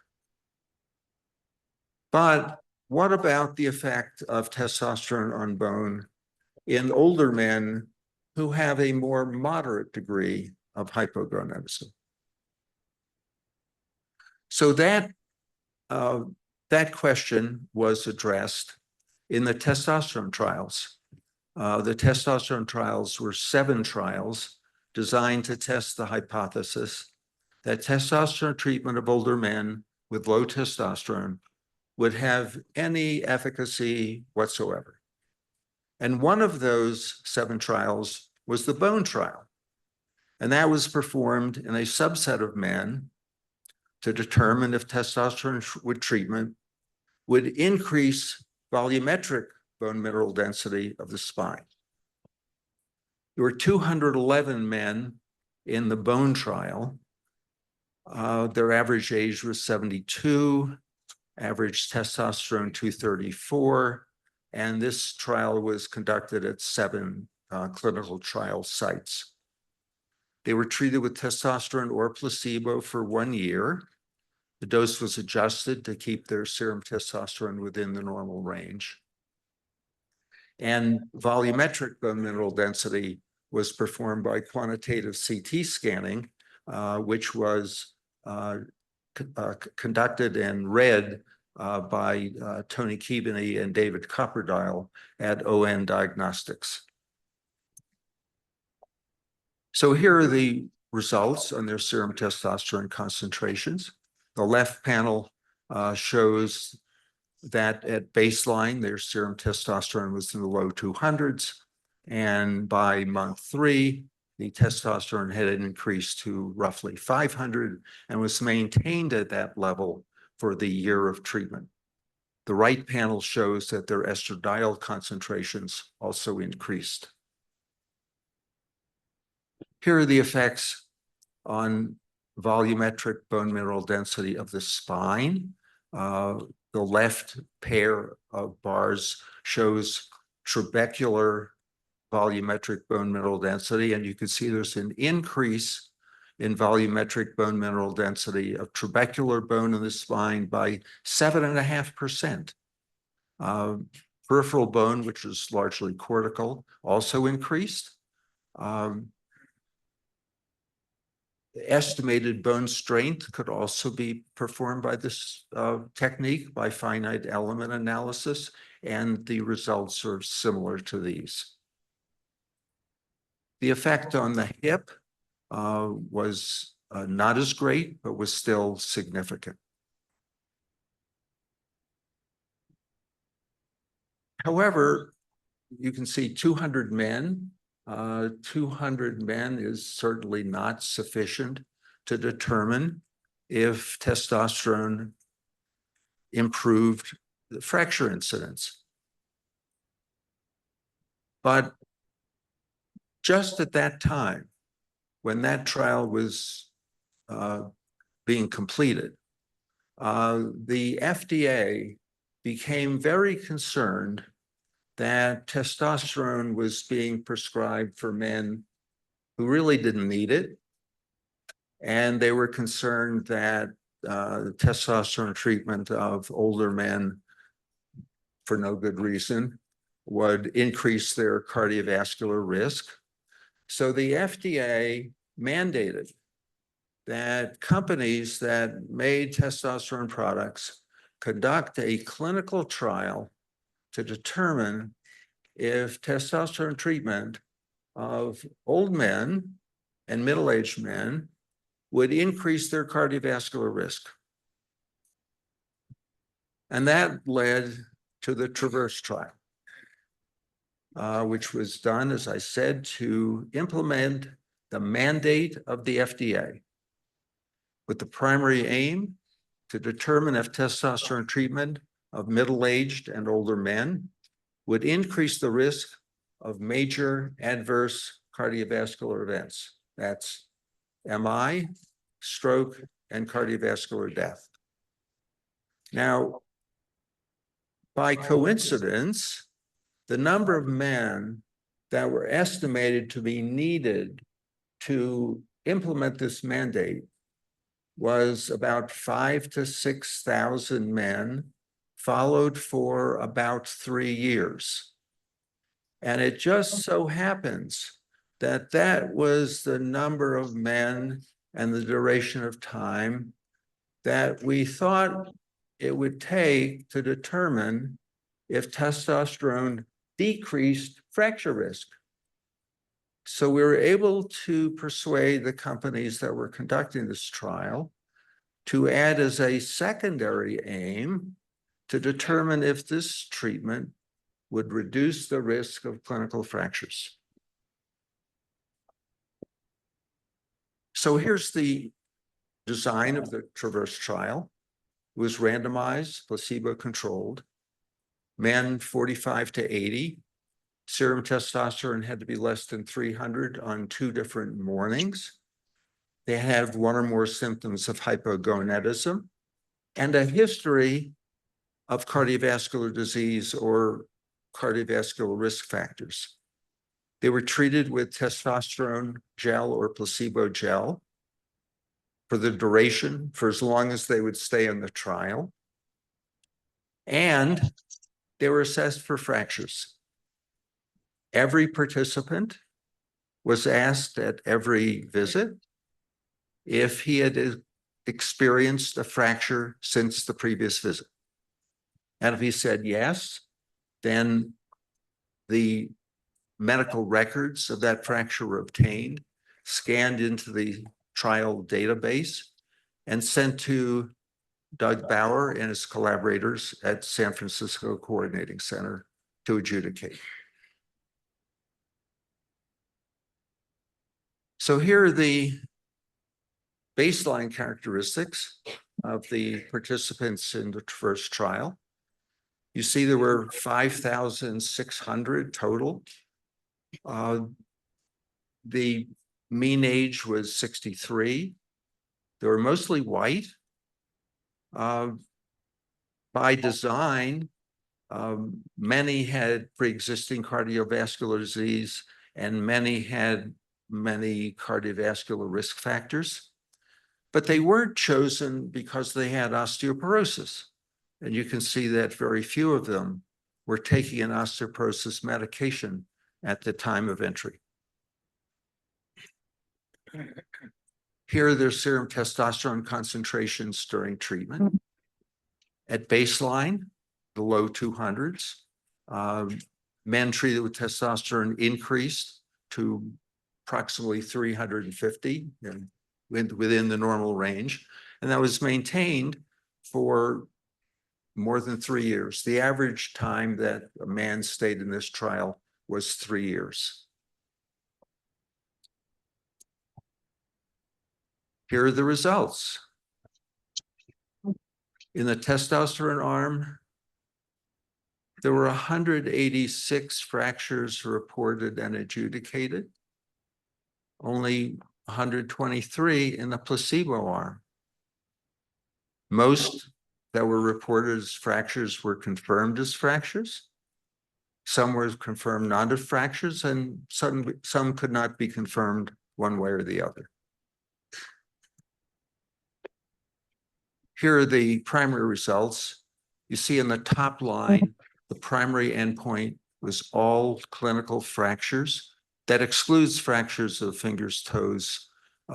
But what about the effect of testosterone on bone in older men who have a more moderate degree of hypogonadism? So that question was addressed in the testosterone trials. The testosterone trials were 7 trials designed to test the hypothesis that testosterone treatment of older men with low testosterone would have any efficacy whatsoever. And one of those 7 trials was the bone trial. And that was performed in a subset of men to determine if testosterone with treatment would increase volumetric bone mineral density of the spine. There were 211 men in the bone trial. Their average age was 72, average testosterone 234, and this trial was conducted at 7 clinical trial sites. They were treated with testosterone or placebo for 1 year. The dose was adjusted to keep their serum testosterone within the normal range. And volumetric bone mineral density was performed by quantitative CT scanning, which was conducted and read by Tony Keaveney and David Copperdile at ON Diagnostics. So here are the results on their serum testosterone concentrations. The left panel shows that at baseline, their serum testosterone was in the low 200s. And by month 3, the testosterone had increased to roughly 500 and was maintained at that level for the year of treatment. The right panel shows that their estradiol concentrations also increased. Here are the effects on volumetric bone mineral density of the spine. The left pair of bars shows trabecular volumetric bone mineral density, and you can see there's an increase in volumetric bone mineral density of trabecular bone in the spine by 7.5%. Peripheral bone, which is largely cortical, also increased. Estimated bone strength could also be performed by this technique by finite element analysis, and the results are similar to these. The effect on the hip was not as great, but was still significant. However, you can see 200 men. 200 men is certainly not sufficient to determine if testosterone improved the fracture incidence. But just at that time, when that trial was being completed, the FDA became very concerned that testosterone was being prescribed for men who really didn't need it. And they were concerned that testosterone treatment of older men for no good reason would increase their cardiovascular risk. So the FDA mandated that companies that made testosterone products conduct a clinical trial to determine if testosterone treatment of old men and middle-aged men would increase their cardiovascular risk. And that led to the TRAVERSE trial, which was done, as I said, to implement the mandate of the FDA with the primary aim to determine if testosterone treatment of middle-aged and older men would increase the risk of major adverse cardiovascular events. That's MI, stroke, and cardiovascular death. Now, by coincidence, the number of men that were estimated to be needed to implement this mandate was about 5,000 to 6,000 men, followed for about 3 years. And it just so happens that that was the number of men and the duration of time that we thought it would take to determine if testosterone decreased fracture risk. So we were able to persuade the companies that were conducting this trial to add as a secondary aim to determine if this treatment would reduce the risk of clinical fractures. So here's the design of the TRAVERSE trial. It was randomized, placebo-controlled, men 45 to 80. Serum testosterone had to be less than 300 on 2 different mornings. They had one or more symptoms of hypogonadism and a history of cardiovascular disease or cardiovascular risk factors. They were treated with testosterone gel or placebo gel for the duration, for as long as they would stay in the trial. And they were assessed for fractures. Every participant was asked at every visit if he had experienced a fracture since the previous visit. And if he said yes, then the medical records of that fracture were obtained, scanned into the trial database, and sent to Doug Bauer and his collaborators at San Francisco Coordinating Center to adjudicate. So here are the baseline characteristics of the participants in the TRAVERSE trial. You see there were 5,600 total. The mean age was 63. They were mostly white. By design, many had pre-existing cardiovascular disease and many had many cardiovascular risk factors, but they weren't chosen because they had osteoporosis. And you can see that very few of them were taking an osteoporosis medication at the time of entry. Here are their serum testosterone concentrations during treatment. At baseline, the low 200s. Men treated with testosterone increased to approximately 350 within the normal range. And that was maintained for more than 3 years. The average time that a man stayed in this trial was 3 years. Here are the results. In the testosterone arm, there were 186 fractures reported and adjudicated, only 123 in the placebo arm. Most that were reported as fractures were confirmed as fractures. Some were confirmed not as fractures, and some could not be confirmed one way or the other. Here are the primary results. You see in the top line, the primary endpoint was all clinical fractures. That excludes fractures of fingers, toes,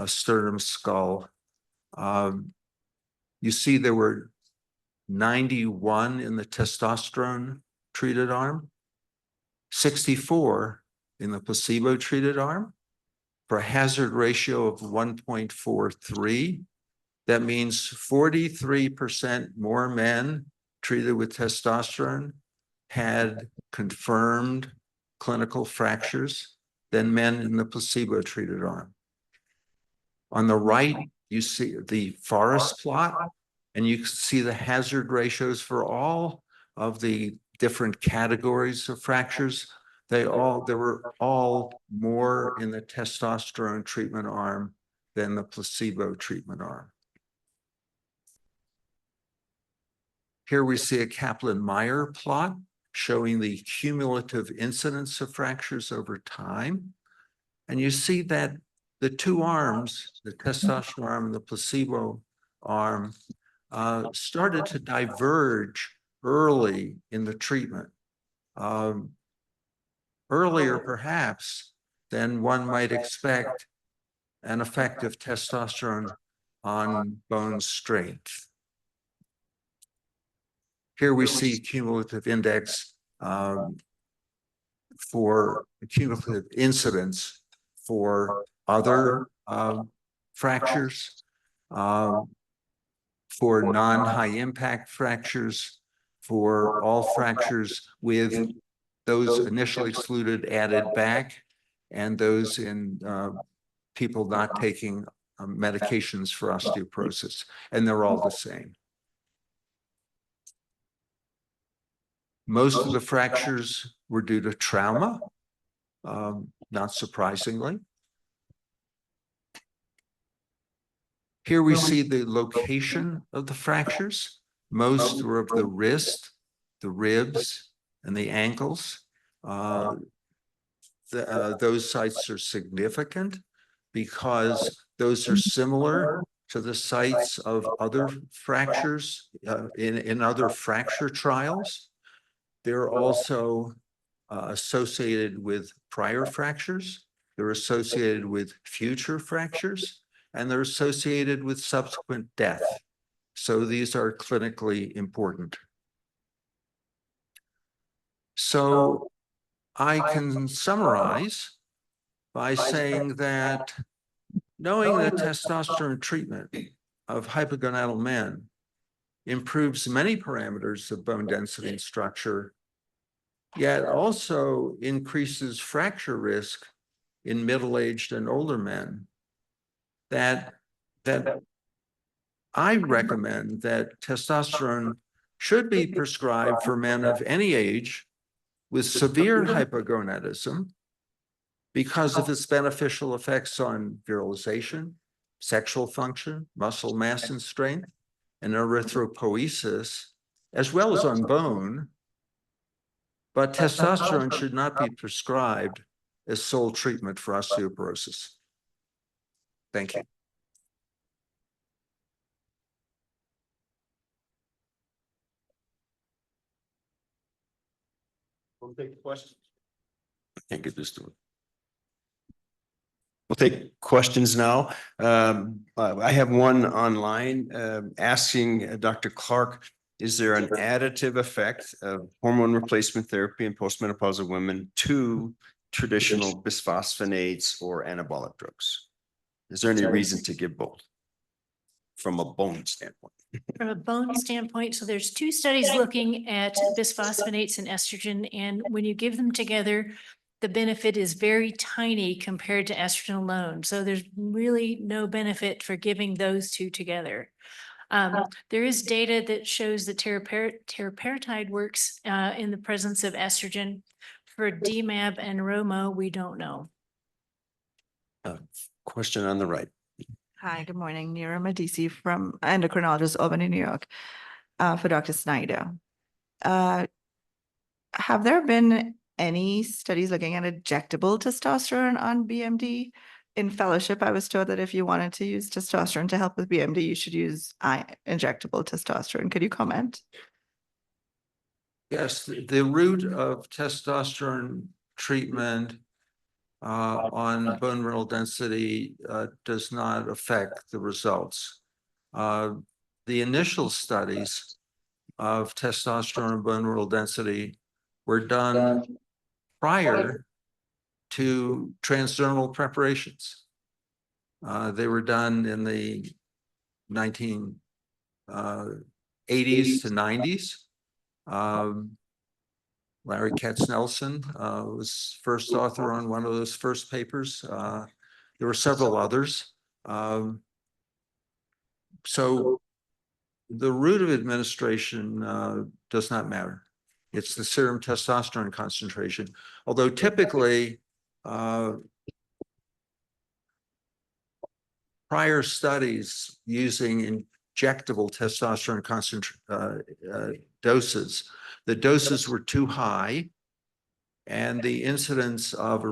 sternum, skull. You see there were 91 in the testosterone treated arm, 64 in the placebo treated arm, for a hazard ratio of 1.43. That means 43% more men treated with testosterone had confirmed clinical fractures than men in the placebo treated arm. On the right, you see the forest plot, and you see the hazard ratios for all of the different categories of fractures. There were all more in the testosterone treatment arm than the placebo treatment arm. Here we see a Kaplan-Meier plot showing the cumulative incidence of fractures over time. And you see that the two arms, the testosterone arm and the placebo arm, started to diverge early in the treatment. Earlier, perhaps, than one might expect an effect of testosterone on bone strength. Here we see cumulative index for cumulative incidence for other fractures, for non-high impact fractures, for all fractures with those initially excluded added back, and those in people not taking medications for osteoporosis, and they're all the same. Most of the fractures were due to trauma, not surprisingly. Here we see the location of the fractures. Most were of the wrist, the ribs, and the ankles. Those sites are significant because those are similar to the sites of other fractures in other fracture trials. They're also associated with prior fractures. They're associated with future fractures, and they're associated with subsequent death. So these are clinically important. So I can summarize by saying that knowing that testosterone treatment of hypogonadal men improves many parameters of bone density and structure, yet also increases fracture risk in middle-aged and older men, that I recommend that testosterone should be prescribed for men of any age with severe hypogonadism because of its beneficial effects on virilization, sexual function, muscle mass and strength, and erythropoiesis, as well as on bone. But testosterone should not be prescribed as sole treatment for osteoporosis. Thank you. We'll take questions. I can't get this to it. We'll take questions now. I have one online asking Dr. Clark, is there an additive effect of hormone replacement therapy in postmenopausal women to traditional bisphosphonates or anabolic drugs? Is there any reason to give both from a bone standpoint? From a bone standpoint, so there's two studies looking at bisphosphonates and estrogen, and when you give them together, the benefit is very tiny compared to estrogen alone. So there's really no benefit for giving those two together. There is data that shows that teriparatide works in the presence of estrogen. For DMAB and ROMO, we don't know. Question on the right. Hi, good morning. Neera Medici from endocrinologist, Albany, New York, for Dr. Snyder. Have there been any studies looking at injectable testosterone on BMD? In fellowship, I was told that if you wanted to use testosterone to help with BMD, you should use injectable testosterone. Could you comment? Yes, the route of testosterone treatment on bone mineral density does not affect the results. The initial studies of testosterone and bone mineral density were done prior to transdermal preparations. They were done in the 1980s to 90s. Larry Katz-Nelson was first author on one of those first papers. There were several others. So the route of administration does not matter. It's the serum testosterone concentration, although typically prior studies using injectable testosterone doses, the doses were too high, and the incidence of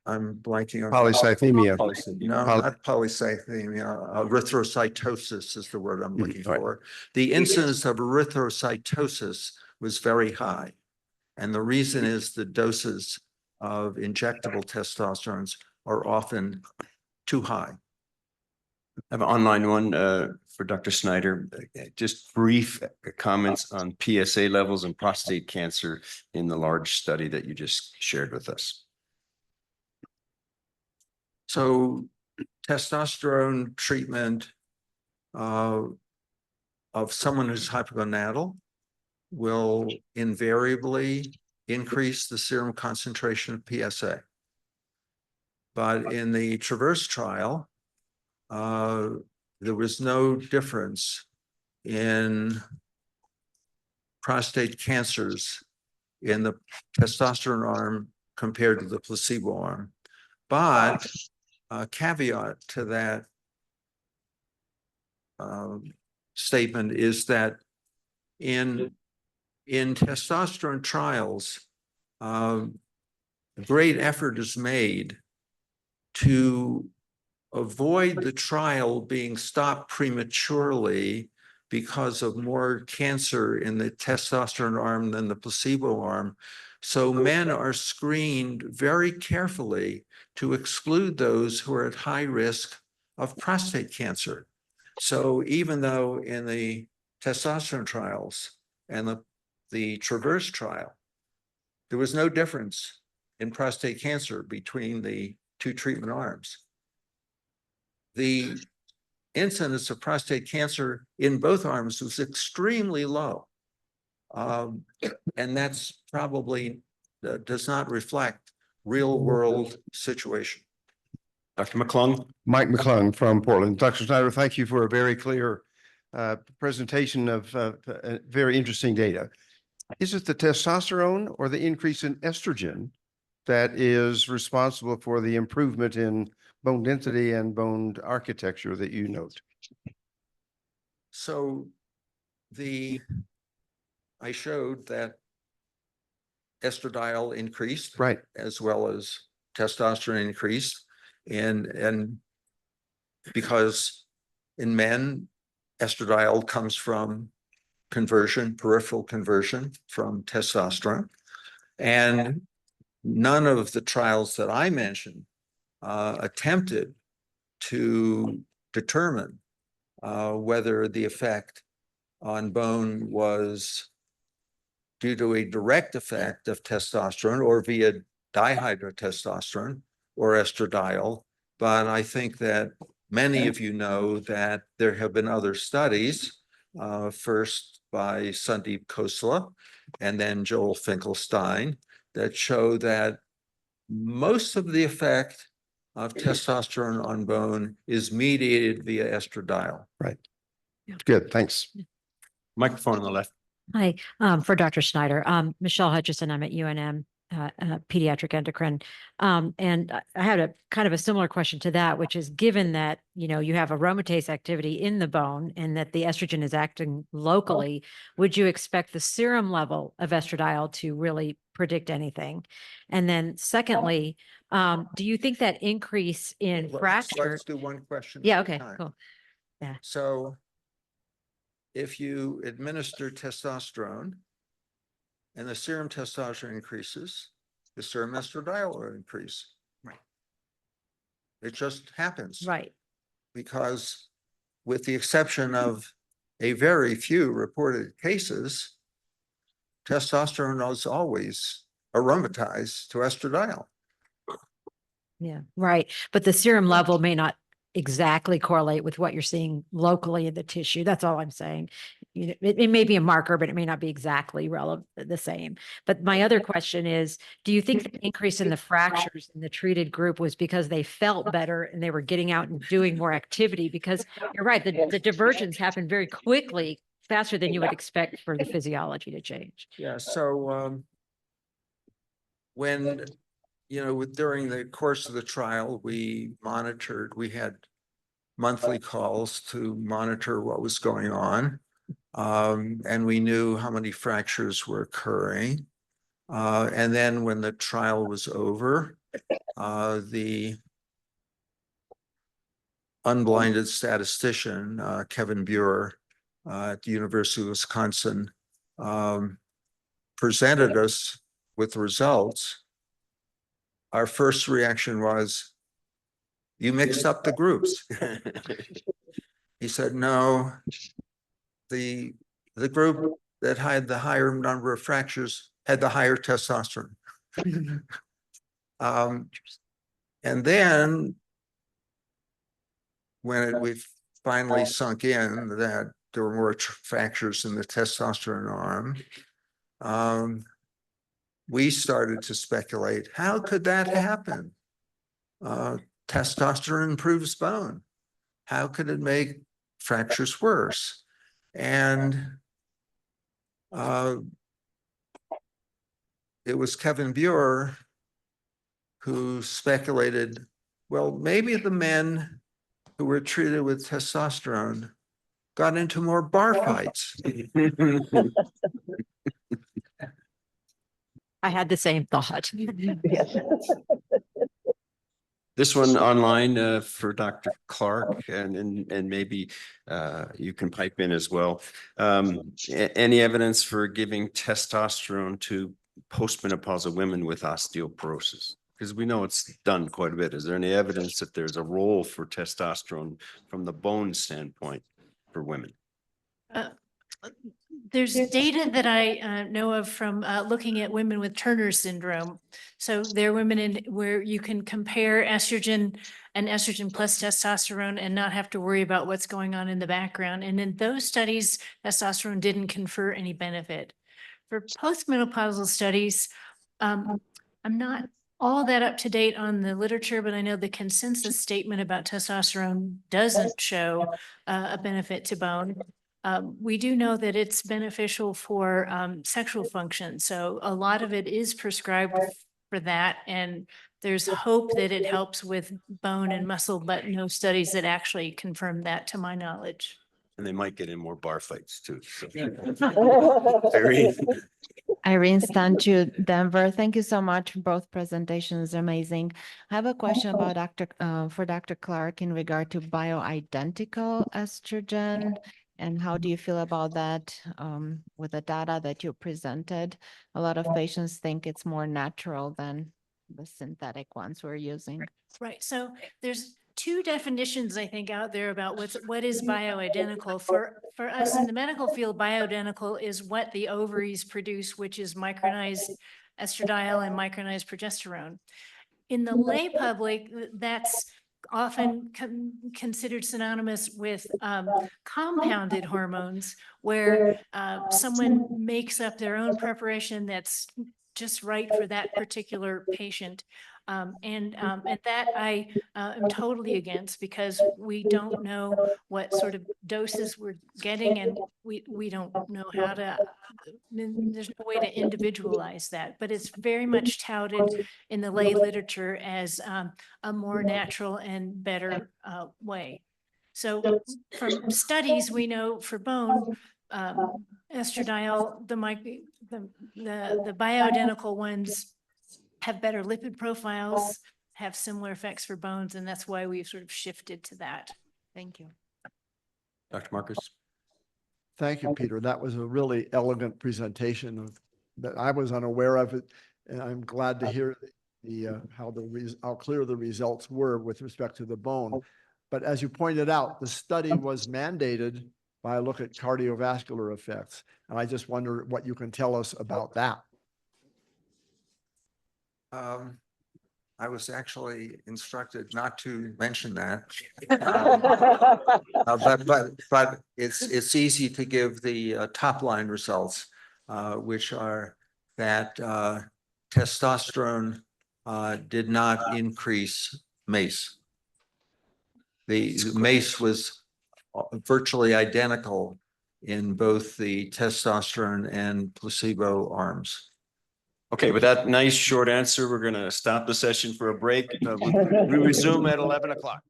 I'm blanking on Polycythemia. No, not polycythemia. Erythrocytosis is the word I'm looking for. The incidence of erythrocytosis was very high. And the reason is the doses of injectable testosterones are often too high. I have an online one for Dr. Snyder. Just brief comments on PSA levels and prostate cancer in the large study that you just shared with us. So testosterone treatment of someone who's hypogonadal will invariably increase the serum concentration of PSA. But in the TRAVERSE trial, there was no difference in prostate cancers in the testosterone arm compared to the placebo arm. But a caveat to that statement is that in testosterone trials, great effort is made to avoid the trial being stopped prematurely because of more cancer in the testosterone arm than the placebo arm. So men are screened very carefully to exclude those who are at high risk of prostate cancer. So even though in the testosterone trials and the TRAVERSE trial, there was no difference in prostate cancer between the two treatment arms, the incidence of prostate cancer in both arms was extremely low. And that's probably does not reflect real world situation. Dr. McClung? Mike McClung from Portland. Dr. Snyder, thank you for a very clear presentation of very interesting data. Is it the testosterone or the increase in estrogen that is responsible for the improvement in bone density and bone architecture that you note? So I showed that estradiol increased, Right, as well as testosterone increased, and because in men, estradiol comes from conversion, peripheral conversion from testosterone. And none of the trials that I mentioned attempted to determine whether the effect on bone was due to a direct effect of testosterone or via dihydrotestosterone or estradiol. But I think that many of you know that there have been other studies, first by Sandeep Khosla and then Joel Finkelstein, that show that most of the effect of testosterone on bone is mediated via estradiol. Right. Good, thanks. Microphone on the left. Hi, for Dr. Snyder, Michelle Hutchison, I'm at UNM, pediatric endocrine. And I had a kind of a similar question to that, which is given that, you know, you have aromatase activity in the bone and that the estrogen is acting locally, would you expect the serum level of estradiol to really predict anything? And then secondly, do you think that increase in fracture? Let's do one question. Yeah, at a okay, time. cool. So if you administer testosterone and the serum testosterone increases, the serum estradiol will increase. Right. It just happens. Right. Because with the exception of a very few reported cases, testosterone is always aromatized to estradiol. Yeah, right. But the serum level may not exactly correlate with what you're seeing locally in the tissue. That's all I'm saying. You know, it may be a marker, but it may not be exactly relevant, the same. But my other question is, do you think the increase in the fractures in the treated group was because they felt better and they were getting out and doing more activity? Because you're right, the diversions happen very quickly, faster than you would expect for the physiology to change. Yeah, so when, you know, during the course of the trial, we had monthly calls to monitor what was going on. And we knew how many fractures were occurring. And then when the trial was over, the unblinded statistician, Kevin Buer, at the University of Wisconsin, presented us with results. Our first reaction was, you mixed up the groups. He said, no, the group that had the higher number of fractures had the higher testosterone. And then when we finally sunk in that there were more fractures in the testosterone arm, we started to speculate, how could that happen? Testosterone improves bone. How could it make fractures worse? And it was Kevin Buer who speculated, well, maybe the men who were treated with testosterone got into more bar fights. I had the same thought. This one online for Dr. Clark, and maybe you can pipe in as well. Any evidence for giving testosterone to postmenopausal women with osteoporosis? Because we know it's done quite a bit. Is there any evidence that there's a role for testosterone from the bone standpoint for women? There's data that I know of from looking at women with Turner syndrome. So there are women where you can compare estrogen and estrogen plus testosterone and not have to worry about what's going on in the background. And in those studies, testosterone didn't confer any benefit. For postmenopausal studies, I'm not all that up to date on the literature, but I know the consensus statement about testosterone doesn't show a benefit to bone. We do know that it's beneficial for sexual function. So a lot of it is prescribed for that. And there's hope that it helps with bone and muscle, but no studies that actually confirm that to my knowledge. And they might get in more bar fights too. So. Irene Stanchu, Denver. Thank you so much for both presentations. Amazing. I have a question about for Dr. Clark in regard to bioidentical estrogen And how do you feel about that with the data that you presented? A lot of patients think it's more natural than the synthetic ones we're using. Right. So there's two definitions, I think, out there about what is bioidentical. For us in the medical field, bioidentical is what the ovaries produce, which is micronized estradiol and micronized progesterone. In the lay public, that's often considered synonymous with compounded hormones, where someone makes up their own preparation that's just right for that particular patient. And that I am totally against, because we don't know what sort of doses we're getting, and we don't know how to, there's no way to individualize that, but it's very much touted in the lay literature as a more natural and better way. So from studies, we know for bone, estradiol, the bioidentical ones have better lipid profiles, have similar effects for bones, and that's why we've sort of shifted to that. Thank you. Dr. Marcus? Thank you, Peter. That was a really elegant presentation of that. I was unaware of it, and I'm glad to hear how clear the results were with respect to the bone. But as you pointed out, the study was mandated by a look at cardiovascular effects, and I just wonder what you can tell us about that. I was actually instructed not to mention that. But it's easy to give the top line results, which are that testosterone did not increase MACE. The MACE was virtually identical in both the testosterone and placebo arms. Okay, with that nice short answer, we're going to stop the session for a break. We resume at 11 o'clock.